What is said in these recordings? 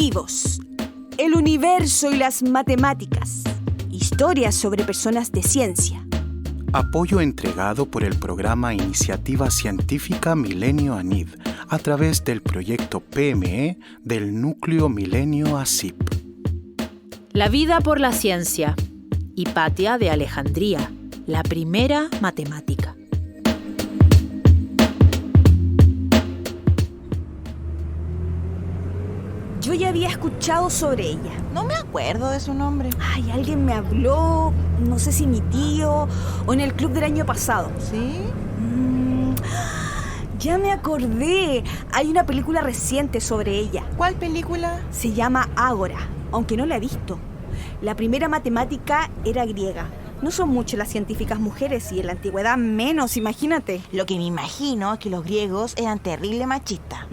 vivos, el universo y las matemáticas, historias sobre personas de ciencia. Apoyo entregado por el programa Iniciativa Científica Milenio ANID a través del proyecto PME del Núcleo Milenio ACIP. La vida por la ciencia. Hipatia de Alejandría, la primera matemática. Yo ya había escuchado sobre ella. No me acuerdo de su nombre. Ay, alguien me habló, no sé si mi tío o en el club del año pasado. ¿Sí? Ya me acordé. Hay una película reciente sobre ella. ¿Cuál película? Se llama Ágora, aunque no la he visto. La primera matemática era griega. No son muchas las científicas mujeres y en la antigüedad menos, imagínate. Lo que me imagino es que los griegos eran terrible machistas.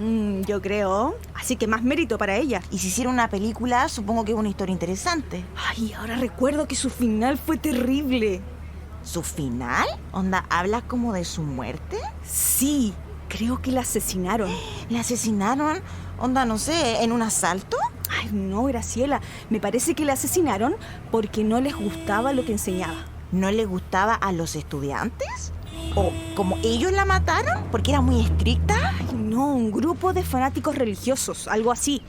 Yo creo. Así que más mérito para ella. Y si hicieron una película, supongo que es una historia interesante. Ay, ahora recuerdo que su final fue terrible. ¿Su final? ¿Onda, hablas como de su muerte? Sí, creo que la asesinaron. ¿La asesinaron? ¿Onda, no sé, en un asalto? Ay, no, Graciela. Me parece que la asesinaron porque no les gustaba lo que enseñaba. ¿No le gustaba a los estudiantes? ¿O como ellos la mataron porque era muy estricta? Ay, no, un grupo de fanáticos religiosos, algo así.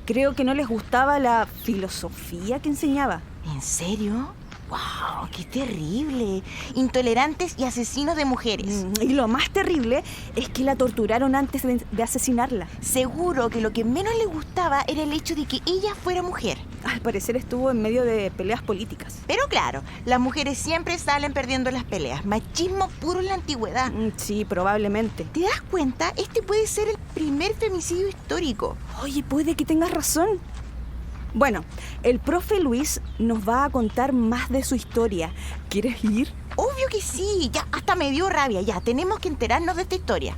Creo que no les gustaba la filosofía que enseñaba. ¿En serio? ¡Wow! ¡Qué terrible! Intolerantes y asesinos de mujeres. Y lo más terrible es que la torturaron antes de asesinarla. Seguro que lo que menos le gustaba era el hecho de que ella fuera mujer. Al parecer estuvo en medio de peleas políticas. Pero claro, las mujeres siempre salen perdiendo las peleas. Machismo puro en la antigüedad. Sí, probablemente. ¿Te das cuenta? Este puede ser el primer femicidio histórico. Oye, puede que tengas razón. Bueno, el profe Luis nos va a contar más de su historia. ¿Quieres ir? Obvio que sí, ya hasta me dio rabia, ya tenemos que enterarnos de esta historia.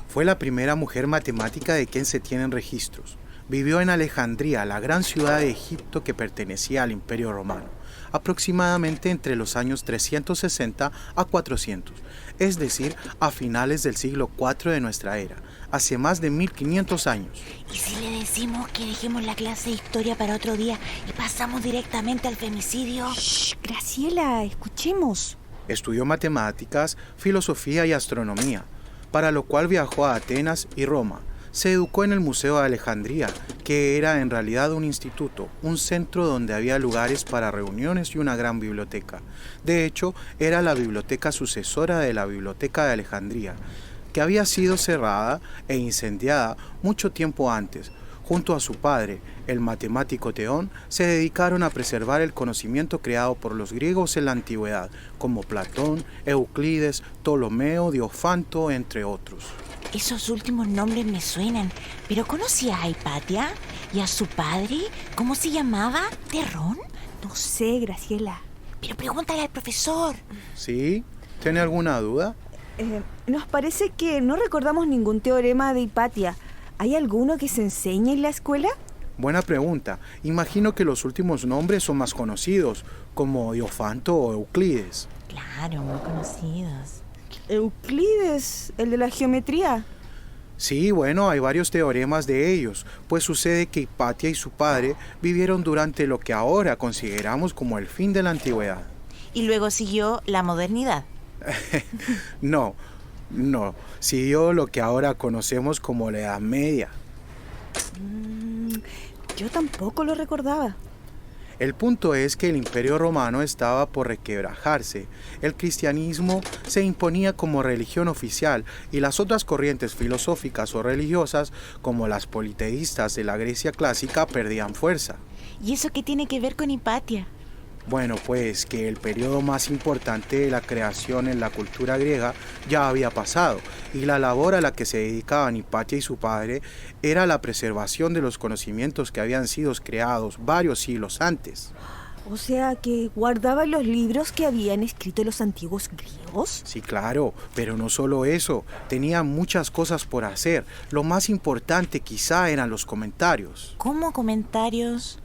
Fue la primera mujer matemática de quien se tienen registros. Vivió en Alejandría, la gran ciudad de Egipto que pertenecía al Imperio Romano, aproximadamente entre los años 360 a 400, es decir, a finales del siglo IV de nuestra era, hace más de 1500 años. ¿Y si le decimos que dejemos la clase de historia para otro día y pasamos directamente al femicidio? Shh, Graciela, escuchemos. Estudió matemáticas, filosofía y astronomía, para lo cual viajó a Atenas y Roma. Se educó en el Museo de Alejandría, que era en realidad un instituto, un centro donde había lugares para reuniones y una gran biblioteca. De hecho, era la biblioteca sucesora de la Biblioteca de Alejandría, que había sido cerrada e incendiada mucho tiempo antes. Junto a su padre, el matemático Teón, se dedicaron a preservar el conocimiento creado por los griegos en la antigüedad, como Platón, Euclides, Ptolomeo, Diofanto, entre otros. Esos últimos nombres me suenan, pero ¿conocía a Hipatia? ¿Y a su padre? ¿Cómo se llamaba? ¿Terrón? No sé, Graciela. Pero pregúntale al profesor. ¿Sí? ¿Tiene alguna duda? Nos parece que no recordamos ningún teorema de Hipatia. ¿Hay alguno que se enseñe en la escuela? Buena pregunta. Imagino que los últimos nombres son más conocidos, como Diofanto o Euclides. Claro, muy conocidos. Euclides, el de la geometría. Sí, bueno, hay varios teoremas de ellos, pues sucede que Hipatia y su padre vivieron durante lo que ahora consideramos como el fin de la antigüedad. Y luego siguió la modernidad. No, siguió lo que ahora conocemos como la Edad Media. Yo tampoco lo recordaba. El punto es que el Imperio Romano estaba por requebrajarse, el cristianismo se imponía como religión oficial y las otras corrientes filosóficas o religiosas, como las politeístas de la Grecia clásica, perdían fuerza. ¿Y eso qué tiene que ver con Hipatia? Bueno, pues que el periodo más importante de la creación en la cultura griega ya había pasado y la labor a la que se dedicaban Hipatia y su padre era la preservación de los conocimientos que habían sido creados varios siglos antes. O sea, que guardaban los libros que habían escrito los antiguos griegos. Sí, claro, pero no solo eso, tenían muchas cosas por hacer. Lo más importante quizá eran los comentarios. ¿Cómo comentarios?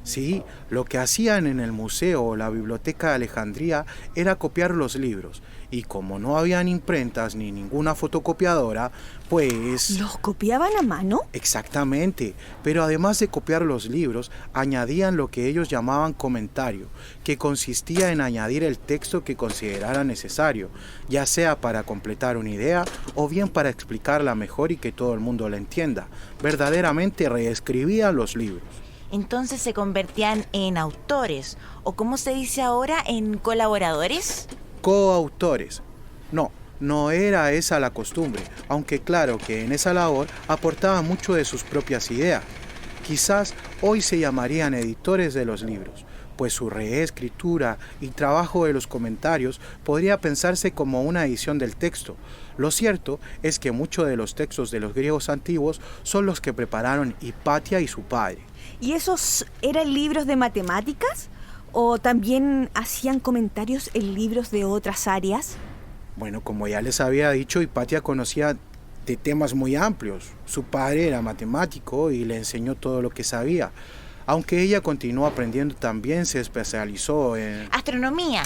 Sí, lo que hacían en el museo o la biblioteca de Alejandría era copiar los libros. Y como no habían imprentas ni ninguna fotocopiadora, pues... ¿Los copiaban a mano? Exactamente, pero además de copiar los libros, añadían lo que ellos llamaban comentario, que consistía en añadir el texto que consideraran necesario, ya sea para completar una idea o bien para explicarla mejor y que todo el mundo la entienda. Verdaderamente reescribían los libros. Entonces se convertían en autores, o como se dice ahora, en colaboradores. Coautores. No era esa la costumbre, aunque claro que en esa labor aportaban mucho de sus propias ideas. Quizás hoy se llamarían editores de los libros, pues su reescritura y trabajo de los comentarios podría pensarse como una edición del texto. Lo cierto es que muchos de los textos de los griegos antiguos son los que prepararon Hipatia y su padre. ¿Y esos eran libros de matemáticas? ¿O también hacían comentarios en libros de otras áreas? Bueno, como ya les había dicho, Hipatia conocía de temas muy amplios. Su padre era matemático y le enseñó todo lo que sabía. Aunque ella continuó aprendiendo, también se especializó en... Astronomía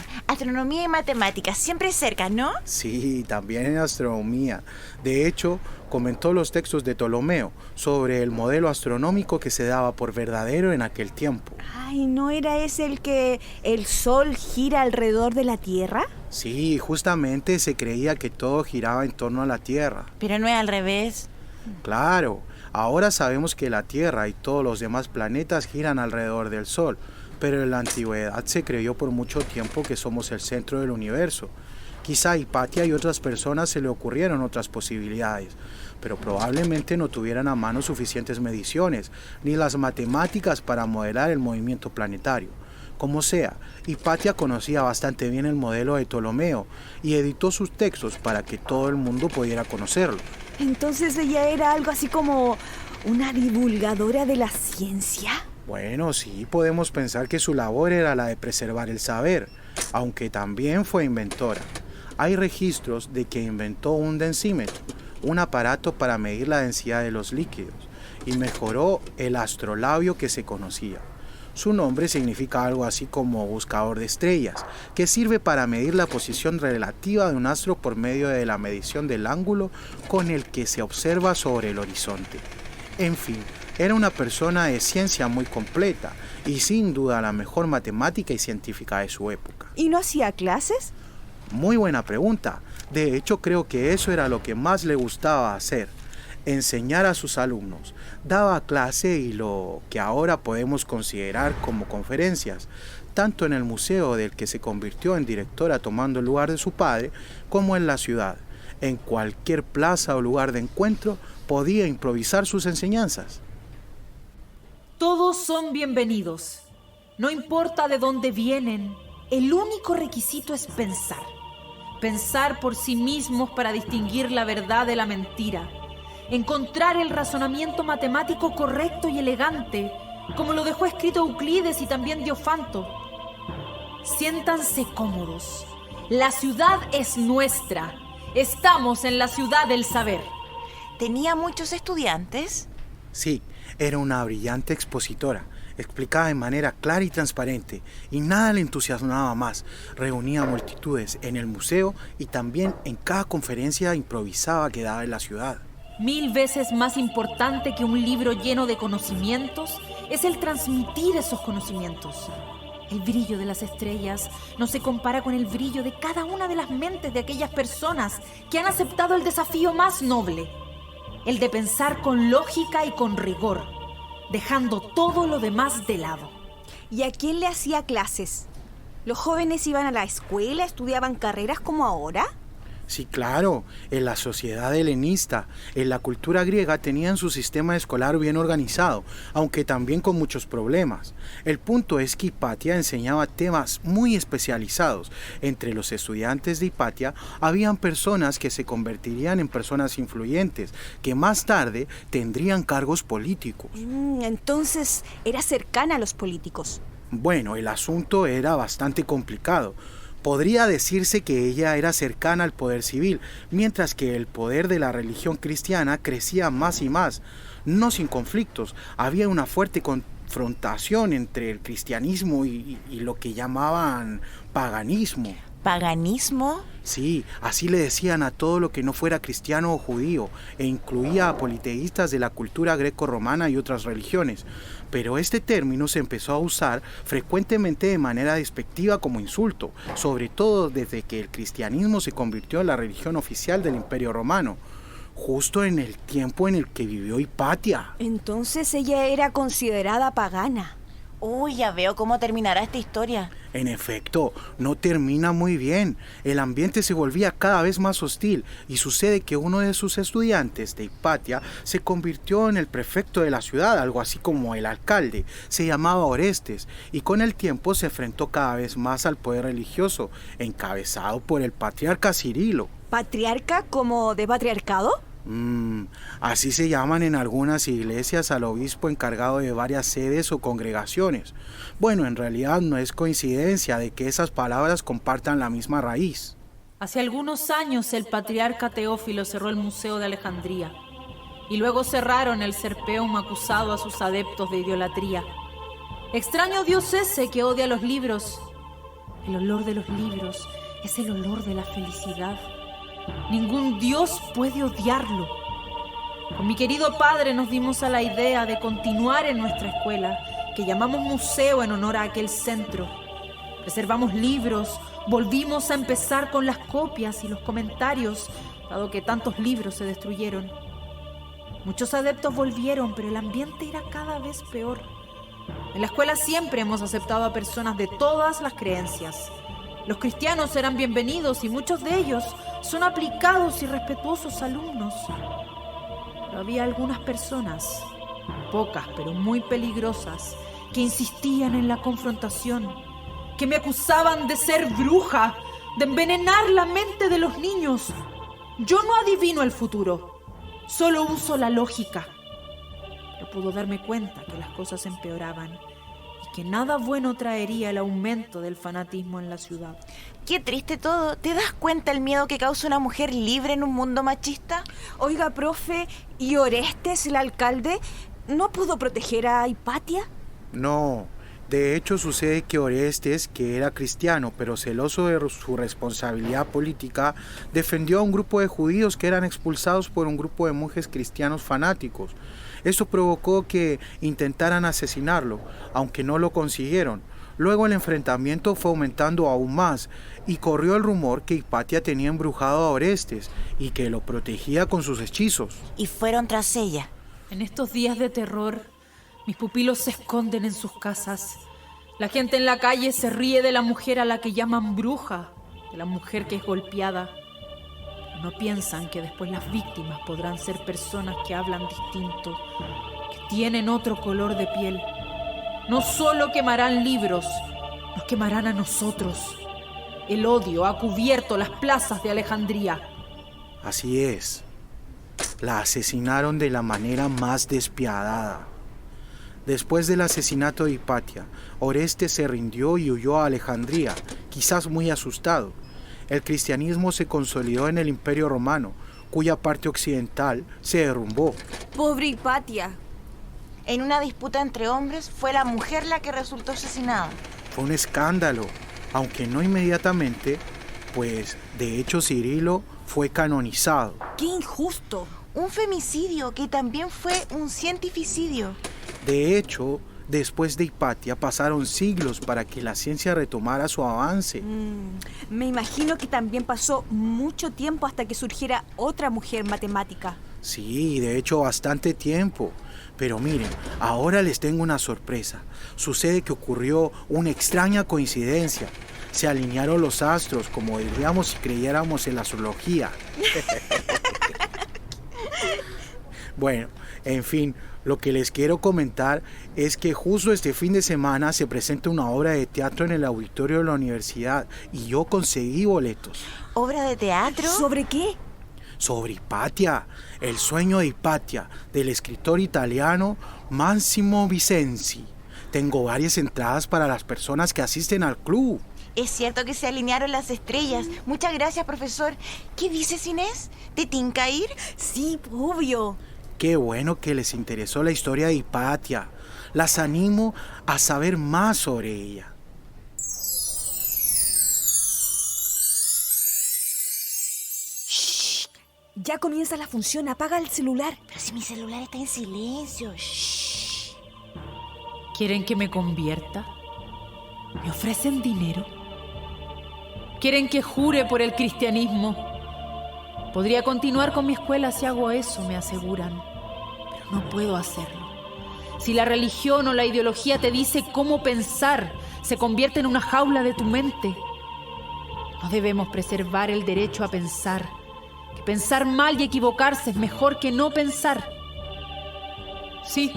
y matemáticas, siempre cerca, ¿no? Sí, también en astronomía. De hecho, comentó los textos de Ptolomeo sobre el modelo astronómico que se daba por verdadero en aquel tiempo. Ay, ¿no era ese el que el Sol gira alrededor de la Tierra? Sí, justamente se creía que todo giraba en torno a la Tierra. Pero no es al revés. Claro, ahora sabemos que la Tierra y todos los demás planetas giran alrededor del Sol, pero en la antigüedad se creyó por mucho tiempo que somos el centro del universo. Quizá a Hipatia y otras personas se le ocurrieron otras posibilidades, pero probablemente no tuvieran a mano suficientes mediciones, ni las matemáticas para modelar el movimiento planetario. Como sea, Hipatia conocía bastante bien el modelo de Ptolomeo y editó sus textos para que todo el mundo pudiera conocerlo. Entonces ella era algo así como una divulgadora de la ciencia. Bueno, sí, podemos pensar que su labor era la de preservar el saber, aunque también fue inventora. Hay registros de que inventó un densímetro, un aparato para medir la densidad de los líquidos, y mejoró el astrolabio que se conocía. Su nombre significa algo así como buscador de estrellas, que sirve para medir la posición relativa de un astro por medio de la medición del ángulo con el que se observa sobre el horizonte. En fin, era una persona de ciencia muy completa y sin duda la mejor matemática y científica de su época. ¿Y no hacía clases? Muy buena pregunta. De hecho, creo que eso era lo que más le gustaba hacer. Enseñar a sus alumnos. Daba clase y lo que ahora podemos considerar como conferencias, tanto en el museo del que se convirtió en directora tomando el lugar de su padre, como en la ciudad. En cualquier plaza o lugar de encuentro podía improvisar sus enseñanzas. Todos son bienvenidos. No importa de dónde vienen, el único requisito es pensar. Pensar por sí mismos para distinguir la verdad de la mentira. Encontrar el razonamiento matemático correcto y elegante, como lo dejó escrito Euclides y también Diofanto. Siéntanse cómodos. La ciudad es nuestra. Estamos en la ciudad del saber. ¿Tenía muchos estudiantes? Sí, era una brillante expositora. Explicaba de manera clara y transparente, y nada le entusiasmaba más. Reunía multitudes en el museo y también en cada conferencia improvisada que daba en la ciudad. 1000 veces más importante que un libro lleno de conocimientos es el transmitir esos conocimientos. El brillo de las estrellas no se compara con el brillo de cada una de las mentes de aquellas personas que han aceptado el desafío más noble, el de pensar con lógica y con rigor, dejando todo lo demás de lado. ¿Y a quién le hacía clases? ¿Los jóvenes iban a la escuela, estudiaban carreras como ahora? Sí, claro, en la sociedad helenista, en la cultura griega tenían su sistema escolar bien organizado, aunque también con muchos problemas. El punto es que Hipatia enseñaba temas muy especializados. Entre los estudiantes de Hipatia habían personas que se convertirían en personas influyentes, que más tarde tendrían cargos políticos. Entonces era cercana a los políticos. Bueno, el asunto era bastante complicado. Podría decirse que ella era cercana al poder civil, mientras que el poder de la religión cristiana crecía más y más. No sin conflictos, había una fuerte confrontación entre el cristianismo y lo que llamaban paganismo. ¿Paganismo? Sí, así le decían a todo lo que no fuera cristiano o judío, e incluía a politeístas de la cultura greco-romana y otras religiones. Pero este término se empezó a usar frecuentemente de manera despectiva como insulto, sobre todo desde que el cristianismo se convirtió en la religión oficial del Imperio Romano, justo en el tiempo en el que vivió Hipatia. Entonces ella era considerada pagana. Uy, ya veo cómo terminará esta historia. En efecto, no termina muy bien. El ambiente se volvía cada vez más hostil y sucede que uno de sus estudiantes de Hipatia se convirtió en el prefecto de la ciudad, algo así como el alcalde. Se llamaba Orestes y con el tiempo se enfrentó cada vez más al poder religioso, encabezado por el patriarca Cirilo. ¿Patriarca como de patriarcado? Así se llaman en algunas iglesias al obispo encargado de varias sedes o congregaciones. Bueno, en realidad no es coincidencia de que esas palabras compartan la misma raíz. Hace algunos años el patriarca Teófilo cerró el Museo de Alejandría y luego cerraron el Serpeum acusado a sus adeptos de idolatría. Extraño Dios ese que odia los libros. El olor de los libros es el olor de la felicidad. Ningún Dios puede odiarlo. Con mi querido padre nos dimos a la idea de continuar en nuestra escuela, que llamamos museo en honor a aquel centro. Preservamos libros, volvimos a empezar con las copias y los comentarios, dado que tantos libros se destruyeron. Muchos adeptos volvieron, pero el ambiente era cada vez peor. En la escuela siempre hemos aceptado a personas de todas las creencias. Los cristianos eran bienvenidos y muchos de ellos son aplicados y respetuosos alumnos. Pero había algunas personas, pocas pero muy peligrosas, que insistían en la confrontación, que me acusaban de ser bruja, de envenenar la mente de los niños. Yo no adivino el futuro, solo uso la lógica. Pero puedo darme cuenta que las cosas empeoraban y que nada bueno traería el aumento del fanatismo en la ciudad. Qué triste todo. ¿Te das cuenta el miedo que causa una mujer libre en un mundo machista? Oiga, profe, ¿y Orestes, el alcalde, no pudo proteger a Hipatia? No, de hecho sucede que Orestes, que era cristiano pero celoso de su responsabilidad política, defendió a un grupo de judíos que eran expulsados por un grupo de monjes cristianos fanáticos. Esto provocó que intentaran asesinarlo, aunque no lo consiguieron. Luego el enfrentamiento fue aumentando aún más y corrió el rumor que Hipatia tenía embrujado a Orestes y que lo protegía con sus hechizos. Y fueron tras ella. En estos días de terror, mis pupilos se esconden en sus casas. La gente en la calle se ríe de la mujer a la que llaman bruja, de la mujer que es golpeada. No piensan que después las víctimas podrán ser personas que hablan distinto, que tienen otro color de piel. No solo quemarán libros, nos quemarán a nosotros. El odio ha cubierto las plazas de Alejandría. Así es. La asesinaron de la manera más despiadada. Después del asesinato de Hipatia, Orestes se rindió y huyó a Alejandría, quizás muy asustado. El cristianismo se consolidó en el Imperio Romano, cuya parte occidental se derrumbó. Pobre Hipatia. En una disputa entre hombres, fue la mujer la que resultó asesinada. Fue un escándalo, aunque no inmediatamente, pues de hecho Cirilo fue canonizado. ¡Qué injusto! Un femicidio que también fue un cientificidio. De hecho, después de Hipatia pasaron siglos para que la ciencia retomara su avance. Me imagino que también pasó mucho tiempo hasta que surgiera otra mujer matemática. Sí, de hecho bastante tiempo. Pero miren, ahora les tengo una sorpresa. Sucede que ocurrió una extraña coincidencia. Se alinearon los astros, como diríamos si creyéramos en la astrología. Bueno, en fin, lo que les quiero comentar es que justo este fin de semana se presenta una obra de teatro en el auditorio de la universidad y yo conseguí boletos. ¿Obra de teatro? ¿Sobre qué? Sobre Hipatia, el sueño de Hipatia, del escritor italiano Massimo Vicenzi. Tengo varias entradas para las personas que asisten al club. Es cierto que se alinearon las estrellas. Muchas gracias, profesor. ¿Qué dices, Inés? ¿Te tinca ir? Sí, obvio. Qué bueno que les interesó la historia de Hipatia. Las animo a saber más sobre ella. Ya comienza la función, apaga el celular. Pero si mi celular está en silencio. Shh. ¿Quieren que me convierta? ¿Me ofrecen dinero? ¿Quieren que jure por el cristianismo? Podría continuar con mi escuela si hago eso, me aseguran. Pero no puedo hacerlo. Si la religión o la ideología te dice cómo pensar, se convierte en una jaula de tu mente. No debemos preservar el derecho a pensar. Que pensar mal y equivocarse es mejor que no pensar. Sí,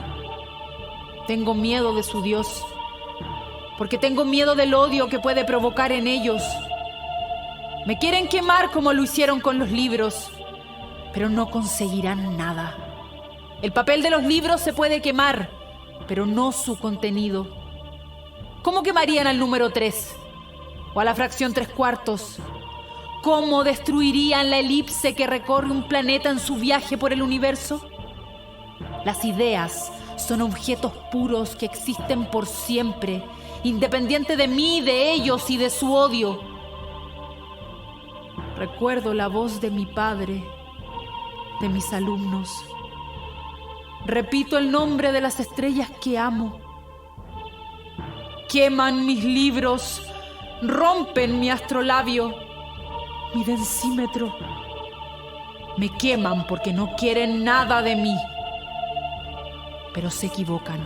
tengo miedo de su Dios, porque tengo miedo del odio que puede provocar en ellos. Me quieren quemar como lo hicieron con los libros, pero no conseguirán nada. El papel de los libros se puede quemar, pero no su contenido. ¿Cómo quemarían al número 3? ¿O a la fracción 3/4? ¿Cómo destruirían la elipse que recorre un planeta en su viaje por el universo? Las ideas son objetos puros que existen por siempre, independiente de mí, de ellos y de su odio. Recuerdo la voz de mi padre, de mis alumnos. Repito el nombre de las estrellas que amo. Queman mis libros, rompen mi astrolabio, mi densímetro. Me queman porque no quieren nada de mí. Pero se equivocan.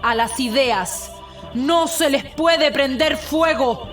A las ideas no se les puede prender fuego.